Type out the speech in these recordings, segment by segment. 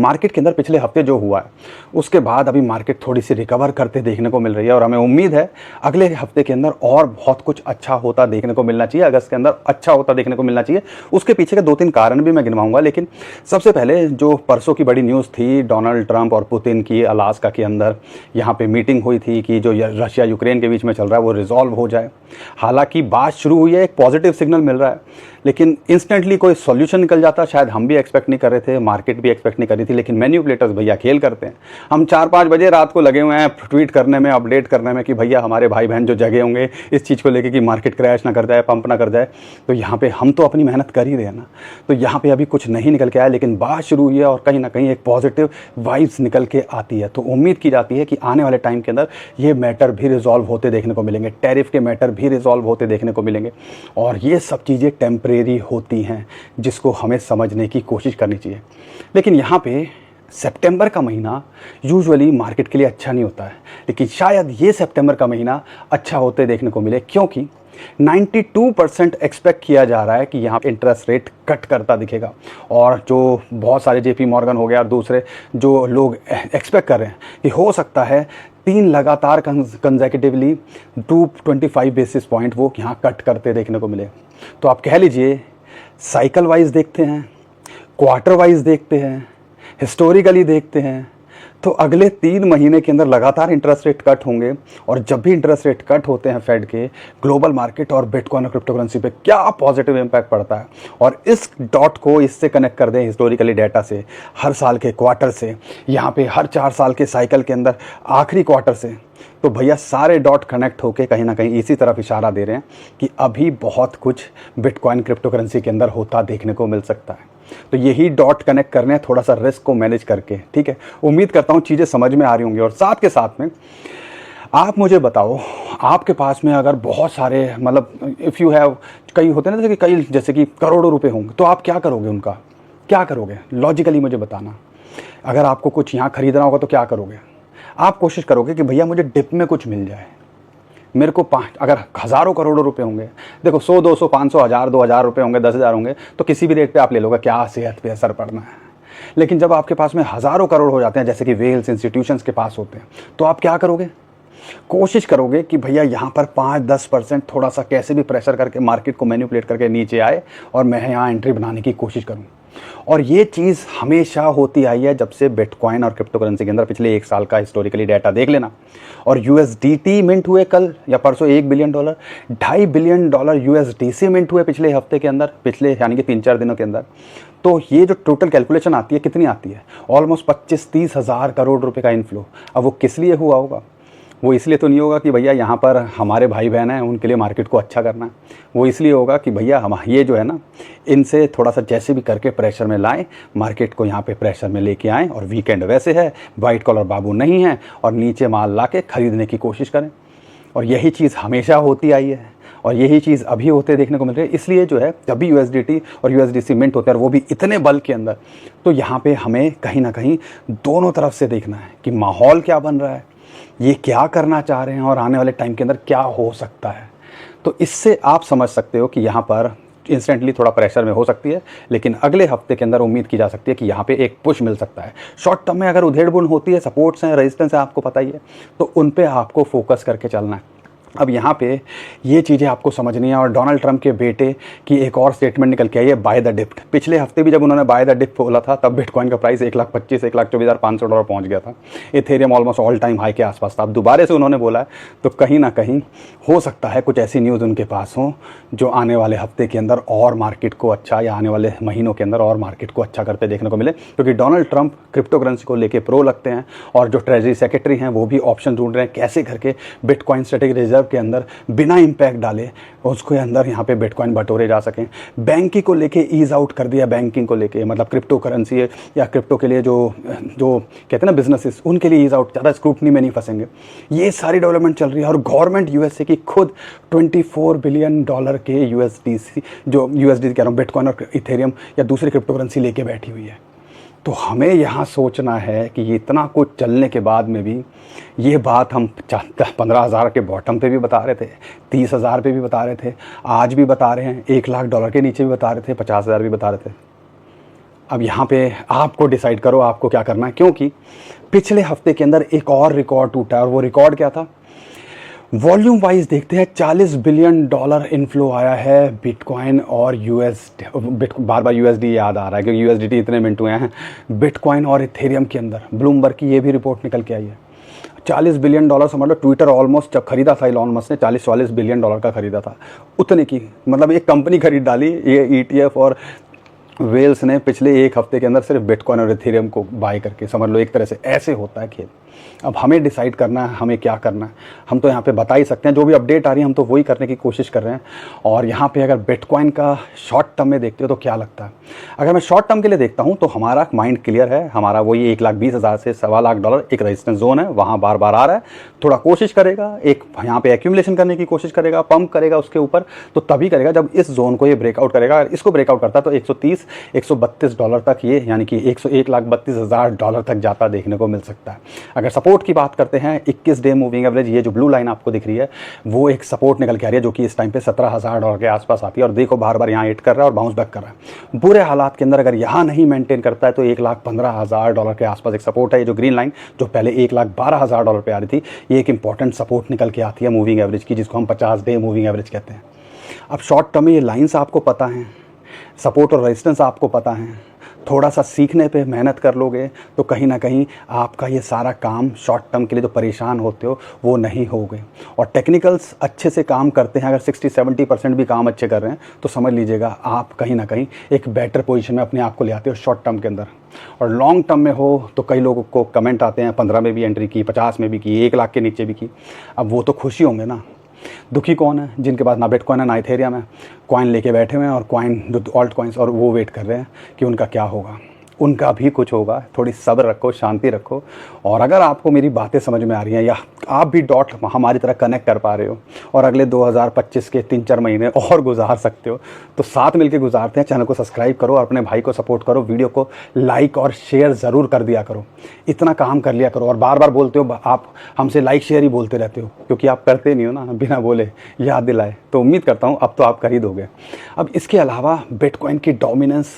Market के अंदर पिछले हफ्ते जो हुआ है उसके बाद अभी मार्केट थोड़ी सी रिकवर करते देखने को मिल रही है और हमें उम्मीद है अगले हफ्ते के अंदर और बहुत कुछ अच्छा होता देखने को मिलना चाहिए, अगस्त के अंदर अच्छा होता देखने को मिलना चाहिए। उसके पीछे के 2-3 कारण भी मैं गिनवाऊंगा, लेकिन सबसे पहले जो परसों की बड़ी न्यूज़ थी, डोनाल्ड ट्रंप और पुतिन की अलास्का के अंदर यहाँ पे मीटिंग हुई थी कि जो रशिया यूक्रेन के बीच में चल रहा है वो रिजॉल्व हो जाए। हालांकि बात शुरू हुई है, एक पॉजिटिव सिग्नल मिल रहा है, लेकिन इंस्टेंटली कोई सॉल्यूशन निकल जाता शायद हम भी एक्सपेक्ट नहीं कर रहे थे, मार्केट भी एक्सपेक्ट नहीं कर रही थी। लेकिन मैन्युपुलेटर्स भैया खेल करते हैं। हम 4-5 बजे रात को लगे हुए हैं ट्वीट करने में, अपडेट करने में कि भैया हमारे भाई बहन जो जगे होंगे इस चीज़ को लेकर कि मार्केट क्रैश ना कर जाए, पंप ना कर जाए। तो यहाँ पे हम तो अपनी मेहनत कर ही रहे हैं ना। तो यहाँ पे अभी कुछ नहीं निकल के आया, लेकिन बात शुरू हुई है और कहीं ना कहीं एक पॉजिटिव वाइब्स निकल के आती है। तो उम्मीद की जाती है कि आने वाले टाइम के अंदर ये मैटर भी रिजॉल्व होते देखने को मिलेंगे, टैरिफ के मैटर भी रिजॉल्व होते देखने को मिलेंगे और ये सब चीज़ें टेम्परेरी होती हैं जिसको हमें समझने की कोशिश करनी चाहिए। लेकिन यहाँ पे सितंबर का महीना यूजुअली मार्केट के लिए अच्छा नहीं होता है, लेकिन शायद ये सितंबर का महीना अच्छा होते देखने को मिले, क्योंकि 92% एक्सपेक्ट किया जा रहा है कि यहाँ पे इंटरेस्ट रेट कट करता दिखेगा। और जो बहुत सारे जेपी मॉर्गन हो गया और दूसरे जो लोग एक्सपेक्ट कर रहे हैं कि हो सकता है 3 लगातार कंसेक्यूटिवली 225 बेसिस पॉइंट वो यहाँ कट करते देखने को मिले। तो आप कह लीजिए साइकिल वाइज देखते हैं, क्वार्टर वाइज देखते हैं, हिस्टोरिकली देखते हैं, तो अगले 3 महीने के अंदर लगातार इंटरेस्ट रेट कट होंगे। और जब भी इंटरेस्ट रेट कट होते हैं फेड के, ग्लोबल मार्केट और बिटकॉइन और क्रिप्टो करेंसी पे क्या पॉजिटिव इम्पैक्ट पड़ता है। और इस डॉट को इससे कनेक्ट कर दें हिस्टोरिकली डाटा से, हर साल के क्वार्टर से, यहाँ पे हर 4 साल के साइकिल के अंदर आखिरी क्वार्टर से, तो भैया सारे डॉट कनेक्ट होके कहीं ना कहीं इसी तरफ इशारा दे रहे हैं कि अभी बहुत कुछ बिटकॉइन क्रिप्टो करेंसी के अंदर होता देखने को मिल सकता है। तो यही डॉट कनेक्ट करने हैं थोड़ा सा रिस्क को मैनेज करके, ठीक है। उम्मीद करता हूँ चीज़ें समझ में आ रही होंगी। और साथ के साथ में आप मुझे बताओ, आपके पास में अगर बहुत सारे मतलब इफ़ यू हैव, कई होते हैं ना जैसे कि करोड़ों रुपए होंगे, तो आप क्या करोगे, उनका क्या करोगे, लॉजिकली मुझे बताना। अगर आपको कुछ यहाँ खरीदना होगा तो क्या करोगे? आप कोशिश करोगे कि भैया मुझे डिप में कुछ मिल जाए। मेरे को अगर हज़ारों करोड़ों रुपए होंगे, देखो 100, 200, 500, 1000, 2000 रुपये होंगे, 10,000 होंगे, तो किसी भी रेट पे आप ले लोगे, क्या सेहत पे असर पड़ना है। लेकिन जब आपके पास में हज़ारों करोड़ हो जाते हैं, जैसे कि वेल्स इंस्टीट्यूशंस के पास होते हैं, तो आप क्या करोगे? कोशिश करोगे कि भैया यहाँ पर 5-10% थोड़ा सा कैसे भी प्रेशर करके मार्केट को मैनिपुलेट करके नीचे आए और मैं यहाँ एंट्री बनाने की कोशिश करूँ। और ये चीज़ हमेशा होती आई है जब से बिटकॉइन और क्रिप्टो करेंसी के अंदर पिछले 1 साल का हिस्टोरिकली डाटा देख लेना। और यूएसडीटी मिंट हुए कल या परसों $1 बिलियन, $2.5 बिलियन यूएसडीसी मिंट हुए पिछले हफ्ते के अंदर, पिछले यानी कि 3-4 दिनों के अंदर। तो ये जो टोटल कैलकुलेशन आती है कितनी आती है? ऑलमोस्ट 25-30 हज़ार करोड़ रुपए का इनफ्लो। अब वो किस लिए हुआ होगा? वो इसलिए तो नहीं होगा कि भैया यहाँ पर हमारे भाई बहन हैं उनके लिए मार्केट को अच्छा करना है। वो इसलिए होगा कि भैया हम ये जो है ना, इनसे थोड़ा सा जैसे भी करके प्रेशर में लाएं, मार्केट को यहाँ पे प्रेशर में लेके आएँ। और वीकेंड वैसे है, वाइट कॉलर बाबू नहीं है, और नीचे माल ला के ख़रीदने की कोशिश करें। और यही चीज़ हमेशा होती आई है और यही चीज़ अभी होते देखने को मिल रही है। इसलिए जो है जब भी यूएसडीटी और यूएसडीसी मिंट होते हैं, और वो भी इतने बल्क के अंदर, तो यहाँ पे हमें कहीं ना कहीं दोनों तरफ से देखना है कि माहौल क्या बन रहा है, ये क्या करना चाह रहे हैं और आने वाले टाइम के अंदर क्या हो सकता है। तो इससे आप समझ सकते हो कि यहाँ पर इंस्टेंटली थोड़ा प्रेशर में हो सकती है, लेकिन अगले हफ्ते के अंदर उम्मीद की जा सकती है कि यहाँ पे एक पुश मिल सकता है। शॉर्ट टर्म में अगर उधेड़-बुन होती है, सपोर्ट्स हैं, रेजिस्टेंस है, आपको पता ही है, तो उन पे आपको फोकस करके चलना है। अब यहाँ पे ये चीज़ें आपको समझनी है। और डोनाल्ड ट्रंप के बेटे की एक और स्टेटमेंट निकल के आई है, बाय द डिप। पिछले हफ्ते भी जब उन्होंने बाय द डिप बोला था, तब बिटकॉइन का प्राइस $1,25,000-1,24,500 पहुँच गया था। Ethereum almost all time high के आसपास था। अब दोबारा से उन्होंने बोला है, तो कहीं ना कहीं हो सकता है कुछ ऐसी न्यूज़ उनके पास हो जो आने वाले हफ्ते के अंदर और मार्केट को अच्छा, या आने वाले महीनों के अंदर और मार्केट को अच्छा करते देखने को मिले। क्योंकि डोनाल्ड ट्रंप क्रिप्टो करेंसी को लेकर प्रो लगते हैं, और जो ट्रेजरी सेक्रेटरी हैं वो भी ऑप्शन ढूंढ रहे हैं कैसे करके बिटकॉइन स्ट्रेटेजिक रिजर्व के अंदर बिना इम्पैक्ट डाले उसके अंदर यहाँ पे बिटकॉइन बटोरे जा सकें। बैंकिंग को लेके ईज आउट कर दिया, बैंकिंग को लेके, मतलब क्रिप्टो करेंसी या क्रिप्टो के लिए जो कहते हैं ना बिजनेसेस, उनके लिए ईज आउट, ज़्यादा स्क्रूटनी में नहीं फंसेंगे। ये सारी डेवलपमेंट चल रही है। और गवर्नमेंट यूएसए की खुद $24 बिलियन के यूएसडीसी, जो यूएसडी कह रहा हूँ, बिटकॉइन और इथेरियम या दूसरी क्रिप्टो करेंसी लेके बैठी हुई है। तो हमें यहाँ सोचना है कि ये इतना कुछ चलने के बाद में भी, ये बात हम 15,000 के बॉटम पे भी बता रहे थे, 30,000 पे भी बता रहे थे, आज भी बता रहे हैं, $1,00,000 के नीचे भी बता रहे थे, 50,000 भी बता रहे थे। अब यहाँ पे आपको डिसाइड करो आपको क्या करना है, क्योंकि पिछले हफ्ते के अंदर एक और रिकॉर्ड टूटा है और वो रिकॉर्ड क्या था? वॉल्यूम वाइज देखते हैं $40 बिलियन इनफ्लो आया है बिटकॉइन और बार बार यूएसडी याद आ रहा है क्योंकि यूएसडीटी इतने मिनट हुए हैं बिटकॉइन और इथेरियम के अंदर। ब्लूमबर्ग की ये भी रिपोर्ट निकल के आई है। $40 बिलियन समझ लो, ट्विटर ऑलमोस्ट जब खरीदा था इलॉन मस्क ने 40-44 बिलियन डॉलर का खरीदा था, उतने की मतलब एक कंपनी खरीद डाली ये ईटीएफ और वेल्स ने पिछले एक हफ्ते के अंदर सिर्फ बिटकॉइन और इथेरियम को बाय करके। समझ लो एक तरह से ऐसे होता है खेल। अब हमें डिसाइड करना है हमें क्या करना है। हम तो यहाँ पे बता ही सकते हैं, जो भी अपडेट आ रही है हम तो वही करने की कोशिश कर रहे हैं। और यहाँ पे अगर बिटकॉइन का शॉर्ट टर्म में देखते हो तो क्या लगता है? अगर मैं शॉर्ट टर्म के लिए देखता हूँ तो हमारा माइंड क्लियर है, हमारा वही $1,20,000 से $1,25,000 एक रेजिस्टेंस जोन है, वहाँ बार बार आ रहा है। थोड़ा कोशिश करेगा, एक यहाँ पे एक्यूमुलेशन करने की कोशिश करेगा, पंप करेगा उसके ऊपर, तो तभी करेगा जब इस जोन को ये ब्रेकआउट करेगा। अगर इसको ब्रेकआउट करता है तो $130-132 तक ये यानी कि $1,32,000 तक जाता देखने को मिल सकता है। अगर सपोर्ट की बात करते हैं 21 डे मूविंग एवरेज, ये जो ब्लू लाइन आपको दिख रही है वो एक सपोर्ट निकल के आ रही है जो कि इस टाइम पे $17,000 के आसपास आती है। और देखो बार बार यहाँ हिट कर रहा है और बाउंस बैक कर रहा है। बुरे हालात के अंदर अगर यहाँ नहीं मेंटेन करता है तो $1,15,000 के आसपास एक सपोर्ट है। ये जो ग्रीन लाइन जो पहले $1,12,000 पे आ रही थी, ये एक इंपॉर्टेंट सपोर्ट निकल के आती है मूविंग एवरेज की, जिसको हम 50 डे मूविंग एवरेज कहते हैं। अब शॉर्ट टर्म में ये लाइन्स आपको पता है, सपोर्ट और रेजिस्टेंस आपको पता है, थोड़ा सा सीखने पे मेहनत कर लोगे तो कहीं ना कहीं आपका ये सारा काम शॉर्ट टर्म के लिए जो परेशान होते हो वो नहीं होगे। और टेक्निकल्स अच्छे से काम करते हैं, अगर 60-70% भी काम अच्छे कर रहे हैं तो समझ लीजिएगा आप कहीं ना कहीं एक बेटर पोजीशन में अपने आप को ले आते हो शॉर्ट टर्म के अंदर। और लॉन्ग टर्म में हो तो कई लोगों को कमेंट आते हैं 15 में भी एंट्री की, 50 में भी की, 1 लाख के नीचे भी की। अब वो तो खुशी होंगे ना, दुखी कौन है? जिनके पास ना बिटकॉइन है ना इथेरियम है, कॉइन लेके बैठे हुए हैं और कॉइन जो ऑल्ट कॉइन्स और वो वेट कर रहे हैं कि उनका क्या होगा। उनका भी कुछ होगा, थोड़ी सब्र रखो, शांति रखो। और अगर आपको मेरी बातें समझ में आ रही हैं या आप भी डॉट हमारी तरह कनेक्ट कर पा रहे हो और अगले 2025 के 3-4 महीने और गुजार सकते हो तो साथ मिलके गुजारते हैं। चैनल को सब्सक्राइब करो और अपने भाई को सपोर्ट करो, वीडियो को लाइक और शेयर ज़रूर कर दिया करो, इतना काम कर लिया करो। और बार बार बोलते हो आप हमसे लाइक शेयर ही बोलते रहते हो क्योंकि आप करते नहीं हो ना, बिना बोले याद दिलाए। तो उम्मीद करता हूँ अब तो आप कर ही दोगे। अब इसके अलावा बिटकॉइन की डोमिनेंस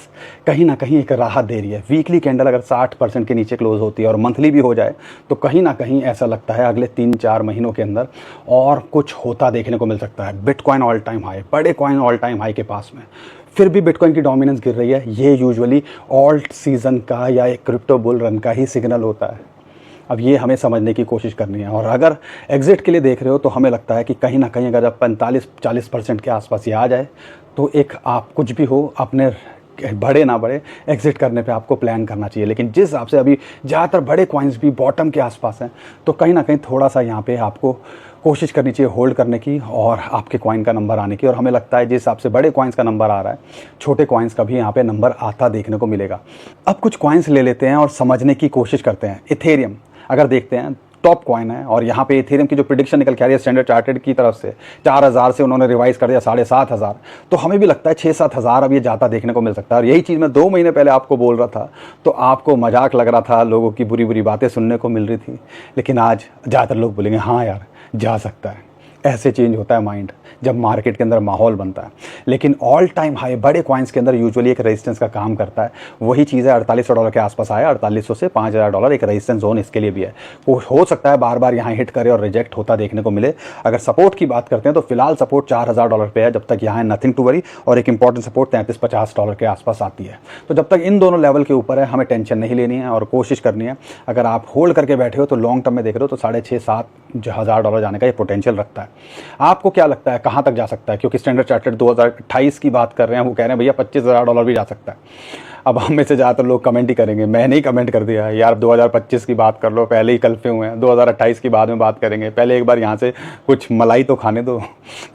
कहीं ना कहीं एक राहत दे रही है। वीकली कैंडल अगर 60% के नीचे क्लोज होती है और मंथली भी हो जाए तो कहीं ना कहीं ऐसा लगता है अगले 3-4 महीनों के अंदर और कुछ होता देखने को मिल सकता है। बिटकॉइन ऑल टाइम हाई, बड़े कॉइन ऑल टाइम हाई के पास में, फिर भी बिटकॉइन की डोमिनेंस गिर रही है। ये यूजुअली ऑल्ट सीजन का या एक क्रिप्टो बुल रन का ही सिग्नल होता है। अब ये हमें समझने की कोशिश करनी है। और अगर एग्जिट के लिए देख रहे हो तो हमें लगता है कि कहीं ना कहीं अगर जब 45-40% के आसपास ये आ जाए तो एक आप कुछ भी हो अपने बड़े ना बड़े एग्जिट करने पे आपको प्लान करना चाहिए। लेकिन जिस हिसाब से अभी ज़्यादातर बड़े कॉइन्स भी बॉटम के आसपास हैं तो कहीं ना कहीं थोड़ा सा यहाँ पे आपको कोशिश करनी चाहिए होल्ड करने की और आपके कॉइन का नंबर आने की। और हमें लगता है जिस हिसाब से बड़े कॉइन्स का नंबर आ रहा है, छोटे कॉइन्स का भी यहाँ पे नंबर आता देखने को मिलेगा। अब कुछ कॉइन्स ले लेते हैं और समझने की कोशिश करते हैं। इथेरियम अगर देखते हैं टॉप कॉइन है और यहाँ पे इथेरियम की जो प्रिडिक्शन निकल के आ रही है स्टैंडर्ड चार्टेड की तरफ से 4,000 से उन्होंने रिवाइज कर दिया 7,500, तो हमें भी लगता है 6-7 हज़ार अब ये जाता देखने को मिल सकता है। और यही चीज़ मैं 2 महीने पहले आपको बोल रहा था तो आपको मजाक लग रहा था, लोगों की बुरी बुरी बातें सुनने को मिल रही थी। लेकिन आज ज़्यादातर लोग बोलेंगे हाँ यार जा सकता है। ऐसे चेंज होता है माइंड जब मार्केट के अंदर माहौल बनता है। लेकिन ऑल टाइम हाई बड़े कॉइन्स के अंदर यूजुअली एक रेजिस्टेंस का काम करता है। वही चीज़ है $4800 के आसपास आया, $4800 से $5000 एक रेजिस्टेंस जोन इसके लिए भी है। वो हो सकता है बार बार यहाँ हिट करे और रिजेक्ट होता देखने को मिले। अगर सपोर्ट की बात करते हैं तो फिलहाल सपोर्ट $4000 पे है, जब तक यहाँ है नथिंग टू वरी। और एक इंपॉर्टेंट सपोर्ट $3350 के आसपास आती है। तो जब तक इन दोनों लेवल के ऊपर है हमें टेंशन नहीं लेनी है और कोशिश करनी है। अगर आप होल्ड करके बैठे हो तो लॉन्ग टर्म में देख रहे हो तो $6,500-7 हज़ार जाने का ये पोटेंशियल रखता है। आपको क्या लगता है कहाँ तक जा सकता है? क्योंकि स्टैंडर्ड चार्टेड 2028 की बात कर रहे हैं, वो कह रहे हैं भैया $25,000 भी जा सकता है। अब हम में से ज़्यादातर लोग कमेंट ही करेंगे, मैंने ही कमेंट कर दिया यार 2025 की बात कर लो, पहले ही कल पे हुए हैं, 2028 की बाद में बात करेंगे, पहले एक बार यहाँ से कुछ मलाई तो खाने दो।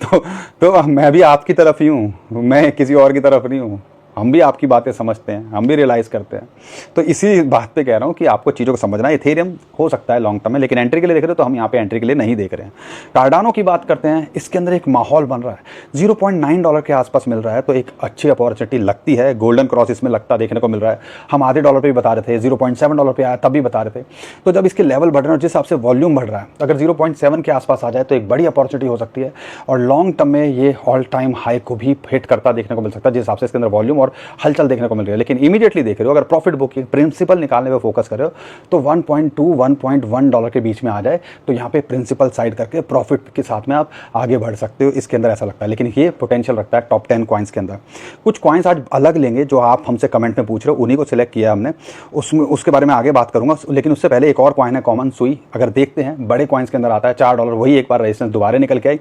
तो मैं भी आपकी तरफ ही हूँ, मैं किसी और की तरफ नहीं हूँ। हम भी आपकी बातें समझते हैं, हम भी रियलाइज़ करते हैं। तो इसी बात पे कह रहा हूँ कि आपको चीज़ों को समझना है। इथेरियम हो सकता है लॉन्ग टर्म में, लेकिन एंट्री के लिए देख रहे हो तो हम यहाँ पे एंट्री के लिए नहीं देख रहे हैं। कार्डानो की बात करते हैं, इसके अंदर एक माहौल बन रहा है, $0.9 के आसपास मिल रहा है तो एक अच्छी अपॉर्चुनिटी लगती है। गोल्डन क्रॉस इसमें लगता देखने को मिल रहा है। हम आधे डॉलर पर भी बता रहे थे, $0.7 पे आया तब भी बता रहे थे। तो जब इसके लेवल बढ़ रहे हैं और जिस हिसाब से वॉल्यूम बढ़ रहा है, अगर 0.7 के आसपास आ जाए तो एक बड़ी अपॉर्चुनिटी हो सकती है। और लॉन्ग टर्म में ये ऑल टाइम हाई को भी हिट करता देखने को मिल सकता है जिस हिसाब से इसके अंदर वॉल्यूम और और हलचल देखने को मिल रही है। लेकिन इमीडिएटली देख रहे हो, अगर प्रॉफिट बुकिंग प्रिंसिपल निकालने पर फोकस कर रहे हो तो 1.2 1.1 डॉलर के बीच में आ जाए तो यहाँ पे प्रिंसिपल साइड करके प्रॉफिट के साथ में आप आगे बढ़ सकते हो, इसके अंदर ऐसा लगता है। लेकिन ये पोटेंशियल रखता है टॉप 10 कॉइन्स के अंदर। कुछ कॉइन्स आज अलग लेंगे जो आप हमसे कमेंट में पूछ रहे हो, उन्हीं को सिलेक्ट किया हमने, उसमें उसके बारे में आगे बात करूंगा। लेकिन उससे पहले एक और कॉइन है कॉमन सुई, अगर देखते हैं बड़े कॉइन्स के अंदर आता है $4, वही एक बार रेजिस्टेंस दोबारा निकल के आई।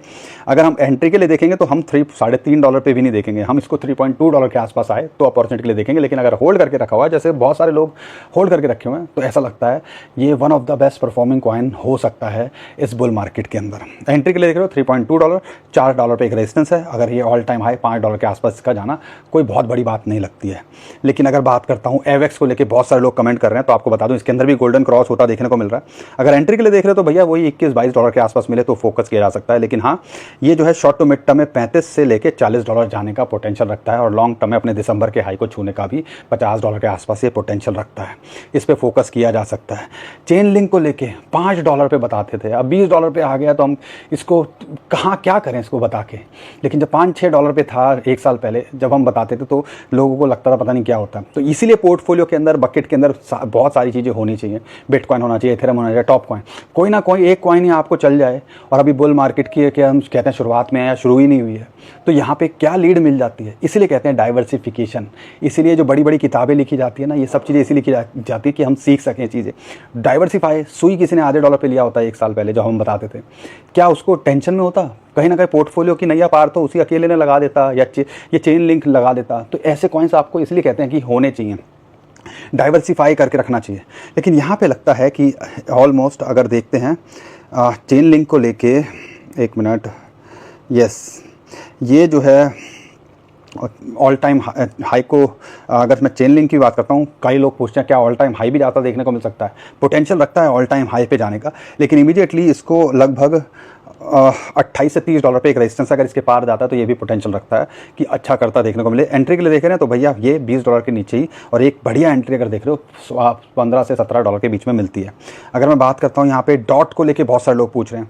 अगर हम एंट्री के लिए देखेंगे तो हम $3.5 पे भी नहीं देखेंगे, हम इसको $3.2 के आसपास आए तो अपॉर्चुनिटी के लिए देखेंगे। लेकिन अगर होल्ड करके रखा हुआ है, जैसे बहुत सारे लोग होल्ड करके रखे हुए हैं, तो ऐसा लगता है ये one of the best performing coin हो सकता है इस बुल मार्केट के अंदर। एंट्री के लिए देख रहे हो $3.2, $4 पे एक रेजिस्टेंस है। अगर ये ऑल टाइम हाई $5 के आसपास इसका जाना कोई बहुत बड़ी बात नहीं लगती है। लेकिन अगर बात करता हूँ एवेक्स को लेके, बहुत सारे लोग कमेंट कर रहे हैं, तो आपको बता दूं इसके अंदर भी गोल्डन क्रॉस होता देखने को मिल रहा है। अगर एंट्री के लिए देख रहे हो तो भैया वही $21-22 के आसपास मिले तो फोकस किया जा सकता है। लेकिन हाँ, ये जो है शॉर्ट टू मिड टर्म में 35 से लेके $40 जाने का पोटेंशियल रखता है और लॉन्ग टर्म में अपने दिसंबर के हाई को छूने का भी $50 के आसपास ये पोटेंशियल रखता है। इस पर फोकस किया जा सकता है। चेन लिंक को लेके $5 पे बताते थे, अब $20 पे आ गया तो हम इसको कहाँ क्या करें इसको बता के। लेकिन जब $5-6 पे था एक साल पहले जब हम बताते थे तो लोगों को लगता था पता नहीं क्या होता है। तो इसीलिए पोर्टफोलियो के अंदर बकेट के अंदर बहुत सारी चीज़ें होनी चाहिए। बिटकॉइन होना चाहिए, इथेरियम होना चाहिए, टॉप कॉइन, कोई ना कोई एक कॉइन ही आपको चल जाए। और अभी बुल मार्केट की क्या हम कहते हैं शुरुआत में है या शुरू ही नहीं हुई है, तो यहाँ पे क्या लीड मिल जाती है। इसीलिए कहते हैं डाइवर्सिफिकेशन। इसीलिए जो बड़ी बड़ी किताबें लिखी जाती है ना, ये सब चीज़ें इसीलिए लिखी जाती है कि हम सीख सकें चीज़ें। डाइवर्सिफाई, सुई किसी ने $0.5 पे लिया होता है एक साल पहले जब हम बताते थे, क्या उसको टेंशन में होता? कहीं ना कहीं पोर्टफोलियो की नैया पार तो उसी अकेले ने लगा देता या ये चेन लिंक लगा देता। तो ऐसे कॉइन्स आपको इसलिए कहते हैं कि होने चाहिए, डाइवर्सिफाई करके रखना चाहिए। लेकिन यहाँ पे लगता है कि ऑलमोस्ट अगर देखते हैं चेन लिंक को लेके, एक मिनट, यस, ये जो है ऑल टाइम हाई को, अगर मैं चेन लिंक की बात करता हूँ, कई लोग पूछते हैं क्या ऑल टाइम हाई भी जाता देखने को मिल सकता है। पोटेंशियल रखता है ऑल टाइम हाई पे जाने का, लेकिन इमीडिएटली इसको लगभग $28 से $30 पे एक रेजिस्टेंस अगर इसके पार जाता है तो ये भी पोटेंशियल रखता है कि अच्छा करता देखने को मिले। एंट्री के लिए देख रहे हैं तो भैया ये $20 के नीचे ही, और एक बढ़िया एंट्री अगर देख रहे हो $15 से $17 के बीच में मिलती है। अगर मैं बात करता हूँ यहाँ पे डॉट को लेके, बहुत सारे लोग पूछ रहे हैं,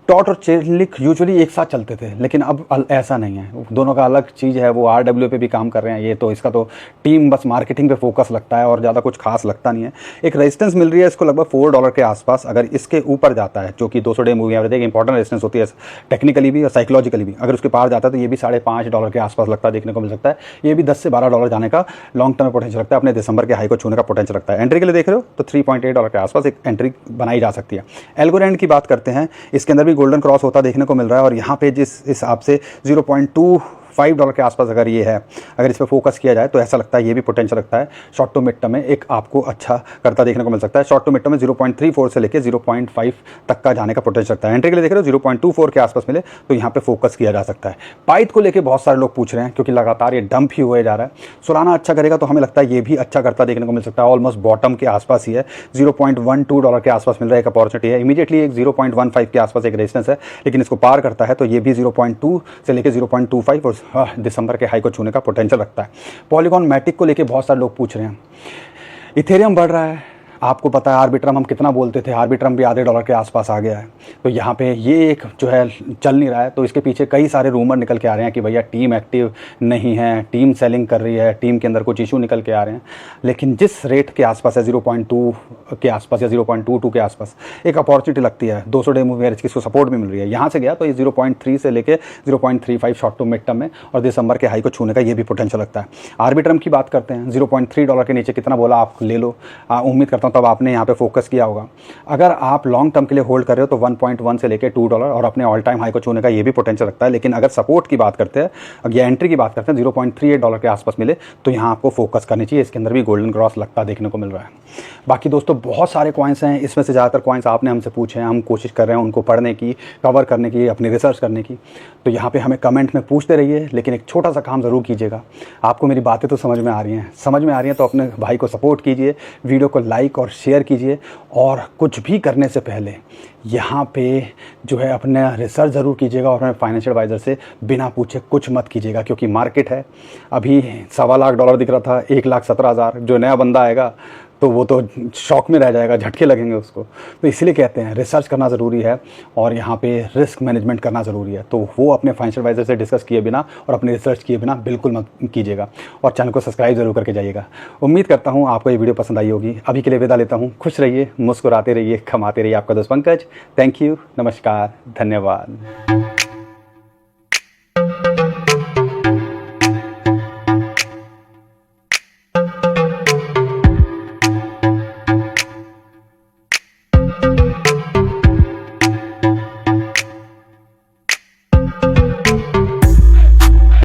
डॉट और चेन लिंक यूजुअली एक साथ चलते थे, लेकिन अब ऐसा नहीं है, दोनों का अलग चीज़ है। वो RW पे भी काम कर रहे हैं, ये तो इसका तो टीम बस मार्केटिंग पे फोकस लगता है और ज़्यादा कुछ खास लगता नहीं है। एक रेजिस्टेंस मिल रही है इसको लगभग $4 के आसपास। अगर इसके ऊपर जाता है, जो कि 200 डे मूविंग एवरेज एक इंपॉर्टेंट रेजिस्टेंस होती है टेक्निकली भी और साइकोलॉजिकली भी, अगर उसके पार जाता है तो ये भी $5.5 के आसपास लगता है देखने को मिल सकता है। ये भी $10 से $12 जाने का लॉन्ग टर्म पोटेंशियल रखता है, अपने दिसंबर के हाई को छूने का पोटेंशियल रखता है। एंट्री के लिए देख रहे हो तो $3.8 के आसपास एक एंट्री बनाई जा सकती है। एल्गोरेंड की बात करते हैं, इसके अंदर भी गोल्डन क्रॉस होता देखने को मिल रहा है और यहाँ पे जिस हिसाब से $0.25 के आसपास अगर ये है, अगर इस पर फोकस किया जाए तो ऐसा लगता है ये भी पोटेंशियल रखता है शॉर्ट टू मिड टर्म में एक आपको अच्छा करता देखने को मिल सकता है। शॉर्ट टू मिड टर्म में 0.34 से लेकर 0.5 तक का जाने का पोटेंशियल रखता है। एंट्री के लिए देख रहे हो 0.24 के आसपास मिले तो यहाँ पे फोकस किया जा सकता है। पाइथ को लेकर बहुत सारे लोग पूछ रहे हैं क्योंकि लगातार ये डंप ही हुए जा रहा है। सोलाना अच्छा करेगा तो हमें लगता है ये भी अच्छा करता देखने को मिल सकता है। ऑलमोस्ट बॉटम के आसपास ही है, $0.12 के आसपास मिल रहा है, एक अपॉर्चुनिटी है। इमीडिएटली एक 0.15 के आसपास एक रेजिस्टेंस है, लेकिन इसको पार करता है तो ये भी 0.2 से लेकर 0.25 और दिसंबर हाई को छूने का पोटेंशियल रखता है। पॉलीगॉन मैटिक को लेके बहुत सारे लोग पूछ रहे हैं। इथेरियम बढ़ रहा है, आपको पता है आर्बिट्रम हम कितना बोलते थे, आर्बिट्रम भी $0.5 के आसपास आ गया है। तो यहाँ पे ये एक जो है चल नहीं रहा है, तो इसके पीछे कई सारे रूमर निकल के आ रहे हैं कि भैया टीम एक्टिव नहीं है, टीम सेलिंग कर रही है, टीम के अंदर कुछ इशू निकल के आ रहे हैं। लेकिन जिस रेट के आसपास है 0.2 के आसपास या 0.22 के आसपास एक अपॉर्चुनिटी लगती है, 200 डे मूविंग एवरेज की इसको सपोर्ट भी मिल रही है। यहाँ से गया तो ये 0.3 से लेकर 0.35 शॉर्ट टू मिड टर्म में और दिसंबर के हाई को छूने का ये भी पोटेंशियल लगता है। आर्बिट्रम की बात करते हैं, $0.3 के नीचे कितना बोला आप ले लो, उम्मीद करता हूँ तब आपने यहाँ पे फोकस किया होगा। अगर आप लॉन्ग टर्म के लिए होल्ड कर रहे हो तो 1.1 से लेकर $2 और अपने ऑल टाइम हाई को छूने का ये भी पोटेंशियल रखता है। लेकिन अगर सपोर्ट की बात करते हैं, अगर एंट्री की बात करते हैं, $0.38 के आसपास मिले तो यहाँ आपको फोकस करनी चाहिए। इसके अंदर भी गोल्डन क्रॉस लगता देखने को मिल रहा है। बाकी दोस्तों बहुत सारे कॉइन्स हैं, इसमें से ज़्यादातर कॉइन्स आपने हमसे पूछे हैं, हम कोशिश कर रहे हैं उनको पढ़ने की, कवर करने की, अपनी रिसर्च करने की। तो यहाँ पे हमें कमेंट में पूछते रहिए, लेकिन एक छोटा सा काम ज़रूर कीजिएगा। आपको मेरी बातें तो समझ में आ रही हैं, समझ में आ रही हैं तो अपने भाई को सपोर्ट कीजिए, वीडियो को लाइक और शेयर कीजिए। और कुछ भी करने से पहले यहाँ पे जो है अपना रिसर्च ज़रूर कीजिएगा और अपने फाइनेंशियल एडवाइज़र से बिना पूछे कुछ मत कीजिएगा, क्योंकि मार्केट है अभी $1.25 लाख दिख रहा था, 1,17,000। जो नया बंदा आएगा तो वो तो शॉक में रह जाएगा, झटके लगेंगे उसको। तो इसलिए कहते हैं रिसर्च करना ज़रूरी है और यहाँ पे रिस्क मैनेजमेंट करना ज़रूरी है। तो वो अपने फाइनेंशियल एडवाइजर से डिस्कस किए बिना और अपने रिसर्च किए बिना बिल्कुल मत कीजिएगा, और चैनल को सब्सक्राइब जरूर करके जाइएगा। उम्मीद करता हूँ आपको ये वीडियो पसंद आई होगी। अभी के लिए विदा लेता हूँ। खुश रहिए, मुस्कुराते रहिए, कमाते रहिए। आपका दोस्त पंकज। थैंक यू, नमस्कार, धन्यवाद।